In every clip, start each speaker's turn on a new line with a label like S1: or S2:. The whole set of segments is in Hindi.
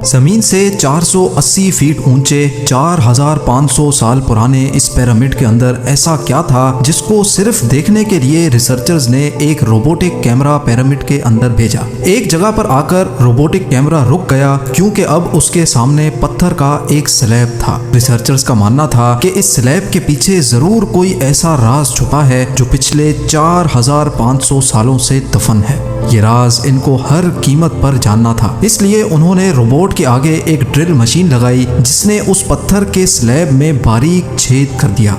S1: जमीन से 480 फीट ऊंचे 4500 साल पुराने इस पिरामिड के अंदर ऐसा क्या था जिसको सिर्फ देखने के लिए रिसर्चर्स ने एक रोबोटिक कैमरा पिरामिड के अंदर भेजा। एक जगह पर आकर रोबोटिक कैमरा रुक गया क्योंकि अब उसके सामने पत्थर का एक स्लैब था। रिसर्चर्स का मानना था कि इस स्लैब के पीछे जरूर कोई ऐसा राज छुपा है जो पिछले 4500 सालों से दफन है। ये राज इनको हर कीमत पर जानना था, इसलिए उन्होंने रोबोट के आगे एक ड्रिल मशीन लगाई जिसने उस पत्थर के स्लैब में बारीक छेद कर दिया।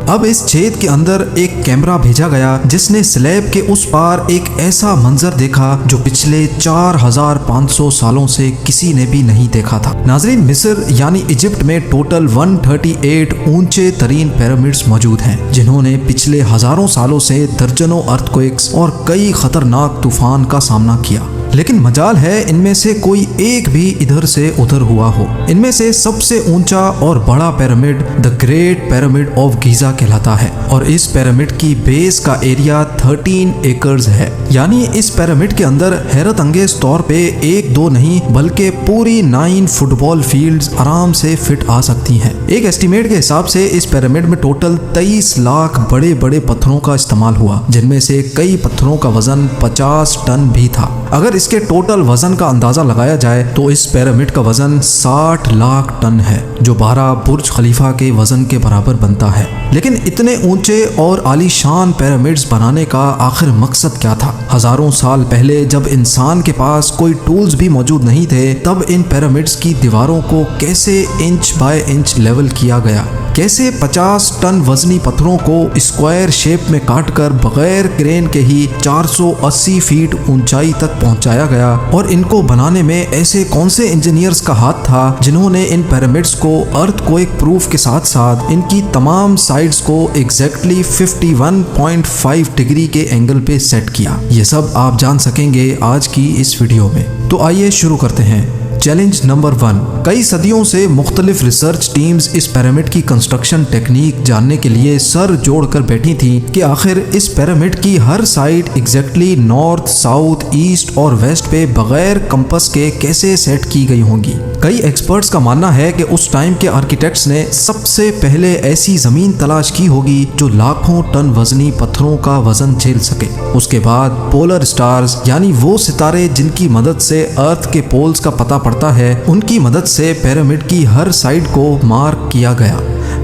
S1: अब इस छेद के अंदर एक कैमरा भेजा गया जिसने स्लैब के उस पार एक ऐसा मंजर देखा जो पिछले 4500 सालों से किसी ने भी नहीं देखा था। नाजरीन, मिस्र यानी इजिप्ट में टोटल 138 ऊंचे तरीन पिरामिड्स मौजूद हैं जिन्होंने पिछले हजारों सालों से दर्जनों अर्थक्वेक्स और कई खतरनाक तूफान का सामना किया, लेकिन मजाल है इनमें से कोई एक भी इधर से उधर हुआ हो। इनमें से सबसे ऊंचा और बड़ा pyramid the great pyramid of Giza कहलाता है और इस पिरामिड की बेस का एरिया 13 एकर्स है। यानी इस पिरामिड के अंदर हैरत अंगेज तौर पे एक दो नहीं बल्कि पूरी 9 फुटबॉल फील्ड्स आराम से फिट आ सकती हैं। एक एस्टीमेट के हिसाब से इस पिरामिड में टोटल 23 लाख बड़े बड़े पत्थरों का इस्तेमाल हुआ, जिनमें से कई पत्थरों का वजन 50 टन भी था। अगर इसके टोटल वजन का अंदाजा लगाया जाए तो इस पिरामिड का वजन 60 लाख टन है, जो 12 बुर्ज खलीफा के वजन के बराबर बनता है। लेकिन इतने ऊंचे और आलीशान पिरामिड्स बनाने का आखिर मकसद क्या था? हजारों साल पहले जब इंसान के पास कोई टूल्स भी मौजूद नहीं थे, तब इन पिरामिड्स की दीवारों को कैसे इंच बाय इंच लेवल किया गया? कैसे 50 टन वजनी पत्थरों को स्क्वायर शेप में काटकर बगैर क्रेन के ही 480 फीट ऊंचाई तक पहुंचाया गया? और इनको बनाने में ऐसे कौन से इंजीनियर्स का हाथ था जिन्होंने इन पिरामिड्स को अर्थक्वेक प्रूफ के साथ साथ इनकी तमाम साइड्स को एग्जैक्टली 51.5 डिग्री के एंगल पे सेट किया? ये सब आप जान सकेंगे आज की इस वीडियो में। तो आइए शुरू करते हैं। Challenge number 1। कई सदियों से मुख्तलिफ रिसर्च टीम्स इस पिरामिड की कंस्ट्रक्शन टेक्निक जानने के लिए सर जोड़कर बैठी थी कि आखिर इस पिरामिड की हर side exactly north, south, east और वेस्ट पे बगैर कंपास के कैसे सेट की गई होंगी। कई एक्सपर्ट्स का मानना है कि उस टाइम के आर्किटेक्ट्स ने सबसे पहले ऐसी जमीन तलाश की होगी जो लाखों टन वजनी पत्थरों का वजन झेल सके। उसके बाद पोलर स्टार्स यानी वो सितारे जिनकी मदद से अर्थ के पोल्स का पता पड़ता है, उनकी मदद से पिरामिड की हर साइड को मार्क किया गया।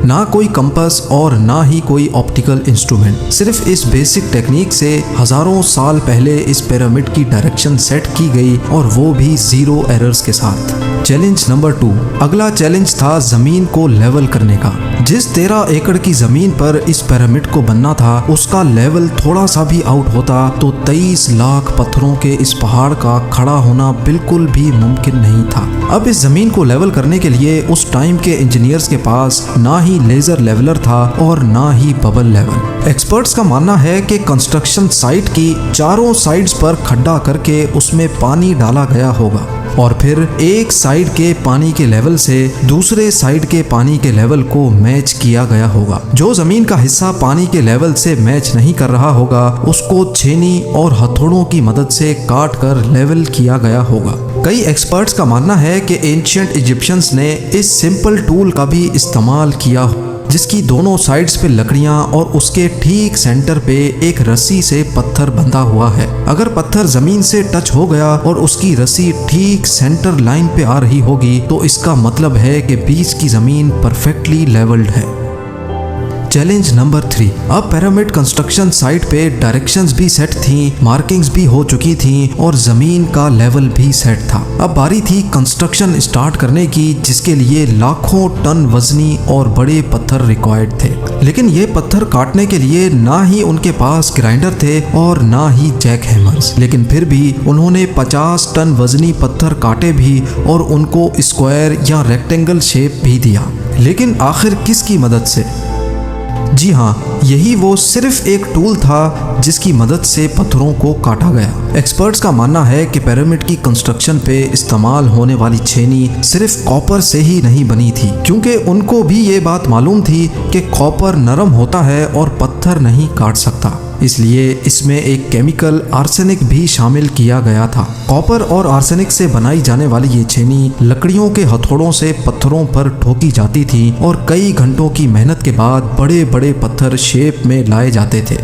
S1: ना कोई कंपास और ना ही कोई ऑप्टिकल इंस्ट्रूमेंट, सिर्फ इस बेसिक टेक्निक से हजारों साल पहले इस पिरामिड की डायरेक्शन सेट की गई और वो भी 0 एरर्स के साथ। Challenge number 2। अगला चैलेंज था जमीन को लेवल करने का। जिस 13 एकड़ की जमीन पर इस पिरामिड को बनना था, उसका लेवल थोड़ा सा भी आउट होता तो 23 लाख पत्थरों के इस पहाड़ का खड़ा होना बिल्कुल भी मुमकिन नहीं था। अब इस जमीन को लेवल करने के लिए उस टाइम के इंजीनियर्स के पास ना ही लेजर लेवलर था और ना ही बबल लेवल। एक्सपर्ट्स का मानना है कि कंस्ट्रक्शन साइट की चारों साइड्स पर खड्डा करके उसमें पानी डाला गया होगा और फिर एक साइड के पानी के लेवल से दूसरे साइड के पानी के लेवल को मैच किया गया होगा। जो जमीन का हिस्सा पानी के लेवल से मैच नहीं कर रहा होगा, उसको छेनी और हथौड़ों की मदद से काट कर लेवल किया गया होगा। कई एक्सपर्ट्स का मानना है कि एंशिएंट इजिप्शियंस ने इस सिंपल टूल का भी इस्तेमाल किया, जिसकी दोनों साइड्स पे लकड़ियां और उसके ठीक सेंटर पे एक रस्सी से पत्थर बंधा हुआ है। अगर पत्थर जमीन से टच हो गया और उसकी रस्सी ठीक सेंटर लाइन पे आ रही होगी तो इसका मतलब है कि बीच की जमीन परफेक्टली लेवल्ड है। Challenge number 3। अब पिरामिड कंस्ट्रक्शन साइट पे डायरेक्शंस भी सेट थी, मार्किंग्स भी हो चुकी थी और जमीन का लेवल भी सेट था। अब बारी थी कंस्ट्रक्शन स्टार्ट करने की, जिसके लिए लाखों टन वजनी और बड़े पत्थर रिक्वायर्ड थे। लेकिन ये पत्थर काटने के लिए ना ही उनके पास ग्राइंडर थे और ना ही जैक हैमर्स, लेकिन फिर भी उन्होंने 50 टन वजनी पत्थर काटे भी और उनको स्क्वायर या रेक्टेंगल शेप भी दिया। लेकिन आखिर किसकी मदद से? जी हाँ, यही वो सिर्फ एक टूल था जिसकी मदद से पत्थरों को काटा गया। एक्सपर्ट्स का मानना है कि पिरामिड की कंस्ट्रक्शन पे इस्तेमाल होने वाली छेनी सिर्फ कॉपर से ही नहीं बनी थी, क्योंकि उनको भी ये बात मालूम थी कि कॉपर नरम होता है और पत्थर नहीं काट सकता, इसलिए इसमें एक केमिकल आर्सेनिक भी शामिल किया गया था। कॉपर और आर्सेनिक से बनाई जाने वाली ये छेनी लकड़ियों के हथौड़ों से पत्थरों पर ठोकी जाती थी और कई घंटों की मेहनत के बाद बड़े बड़े पत्थर शेप में लाए जाते थे।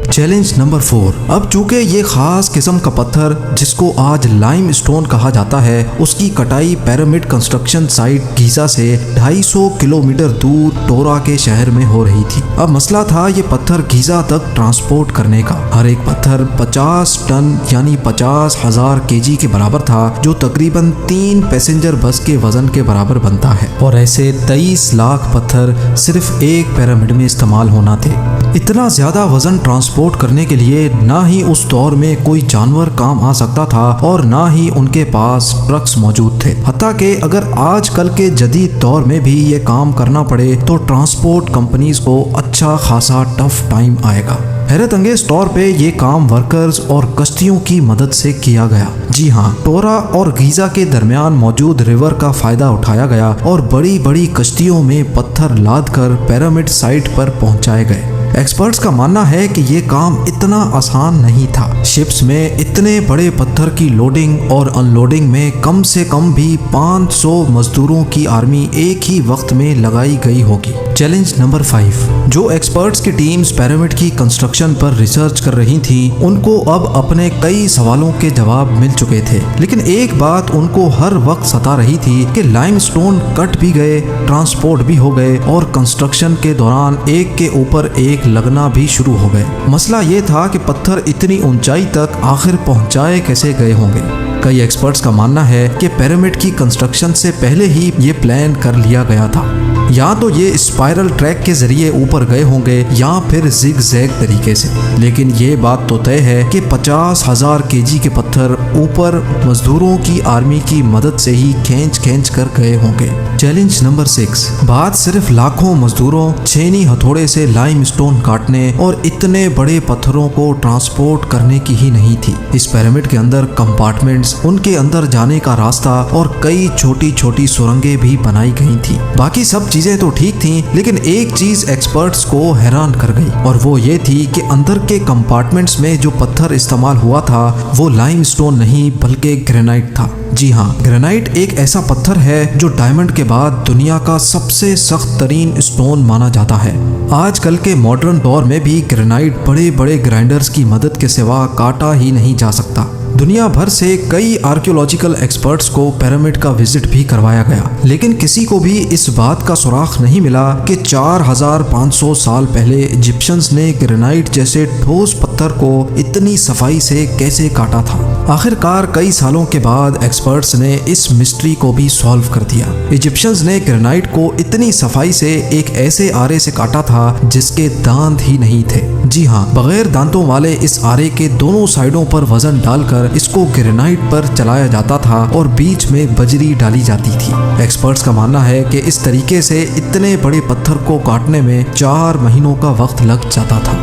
S1: Challenge number 4। अब चूंकि ये खास किस्म का पत्थर जिसको आज लाइम स्टोन कहा जाता है, उसकी कटाई पिरामिड कंस्ट्रक्शन साइट गीजा से 250 किलोमीटर दूर टोरा के शहर में हो रही थी। अब मसला था ये पत्थर गीजा तक ट्रांसपोर्ट करने का। हर एक पत्थर 50 टन यानी 50,000 केजी के बराबर था, जो तकरीबन 3 पैसेंजर बस के वजन के बराबर बनता है, और ऐसे 23 लाख पत्थर सिर्फ एक पिरामिड में इस्तेमाल होना थे। इतना ज्यादा वजन ट्रांसपोर्ट करने के लिए ना ही उस दौर में कोई जानवर काम आ सकता था और ना ही उनके पास ट्रक्स मौजूद थे। हत्ता कि अगर आजकल के जदीद दौर में भी ये काम करना पड़े तो ट्रांसपोर्ट कंपनीज को अच्छा खासा टफ टाइम आएगा। हैरत अंगेज तौर पे ये काम वर्कर्स और कश्तियों की मदद से किया गया। जी हाँ, टोरा और गीजा के दरमियान मौजूद रिवर का फायदा उठाया गया और बड़ी बड़ी कश्तियों में पत्थर लाद कर पिरामिड साइट पर पहुंचाए गए। एक्सपर्ट्स का मानना है कि ये काम इतना आसान नहीं था। शिप्स में इतने बड़े पत्थर की लोडिंग और अनलोडिंग में कम से कम भी 500 मजदूरों की आर्मी एक ही वक्त में लगाई गई होगी। Challenge number 5। जो एक्सपर्ट्स की टीम्स पिरामिड की कंस्ट्रक्शन पर रिसर्च कर रही थी, उनको अब अपने कई सवालों के जवाब मिल चुके थे, लेकिन एक बात उनको हर वक्त सता रही थी कि लाइमस्टोन कट भी गए, ट्रांसपोर्ट भी हो गए और कंस्ट्रक्शन के दौरान एक के ऊपर एक लगना भी शुरू हो गए। मसला ये था कि पत्थर इतनी ऊंचाई तक आखिर पहुंचाए कैसे गए होंगे। कई एक्सपर्ट्स का मानना है कि पिरामिड की कंस्ट्रक्शन से पहले ही ये प्लान कर लिया गया था। या तो ये स्पाइरल ट्रैक के जरिए ऊपर गए होंगे या फिर जिग जैग तरीके से, लेकिन ये बात तो तय है कि 50,000 केजी के पत्थर ऊपर मजदूरों की आर्मी की मदद से ही खींच कर गए होंगे। Challenge number 6। बात सिर्फ लाखों मजदूरों छेनी हथौड़े से लाइमस्टोन काटने और इतने बड़े पत्थरों को ट्रांसपोर्ट करने की ही नहीं थी। इस पिरामिड के अंदर कंपार्टमेंट्स, उनके अंदर जाने का रास्ता और कई छोटी छोटी सुरंगें भी बनाई गई थी। बाकी सब चीजें तो ठीक थी, लेकिन एक चीज एक्सपर्ट्स को हैरान कर गई और वो ये थी कि अंदर के कंपार्टमेंट्स में जो पत्थर इस्तेमाल हुआ था वो लाइमस्टोन नहीं बल्कि ग्रेनाइट था। जी हाँ, ग्रेनाइट एक ऐसा पत्थर है जो डायमंड के बाद दुनिया का सबसे सख्त तरीन स्टोन माना जाता है। आजकल के मॉडर्न दौर में भी ग्रेनाइट बड़े बड़े ग्राइंडर्स की मदद के सिवा काटा ही नहीं जा सकता। दुनिया भर से कई आर्कियोलॉजिकल एक्सपर्ट्स को पिरामिड का विजिट भी करवाया गया, लेकिन किसी को भी इस बात का सुराग नहीं मिला कि 4500 साल पहले इजिप्शियंस ने ग्रेनाइट जैसे ठोस पत्थर को इतनी सफाई से कैसे काटा था। आखिरकार कई सालों के बाद एक्सपर्ट्स ने इस मिस्ट्री को भी सॉल्व कर दिया। इजिप्शियंस ने ग्रेनाइट को इतनी सफाई से एक ऐसे आरे से काटा था जिसके दांत ही नहीं थे। जी हाँ, बगैर दांतों वाले इस आरे के दोनों साइडों पर वजन डालकर इसको ग्रेनाइट पर चलाया जाता था और बीच में बजरी डाली जाती थी। एक्सपर्ट्स का मानना है कि इस तरीके से इतने बड़े पत्थर को काटने में 4 महीनों का वक्त लग जाता था।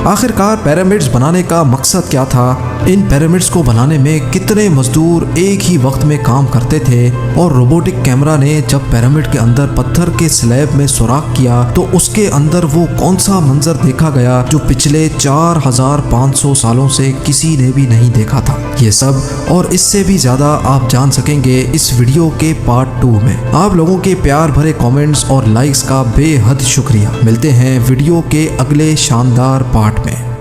S1: आखिरकार पिरामिड्स बनाने का मकसद क्या था? इन पिरामिड्स को बनाने में कितने मजदूर एक ही वक्त में काम करते थे? और रोबोटिक कैमरा ने जब पिरामिड के अंदर पत्थर के स्लैब में सुराख किया तो उसके अंदर वो कौन सा मंजर देखा गया जो पिछले 4500 सालों से किसी ने भी नहीं देखा था? ये सब और इससे भी ज्यादा आप जान सकेंगे इस वीडियो के पार्ट 2 में। आप लोगों के प्यार भरे कमेंट्स और लाइक्स का बेहद शुक्रिया। मिलते हैं वीडियो के अगले शानदार पार्ट में।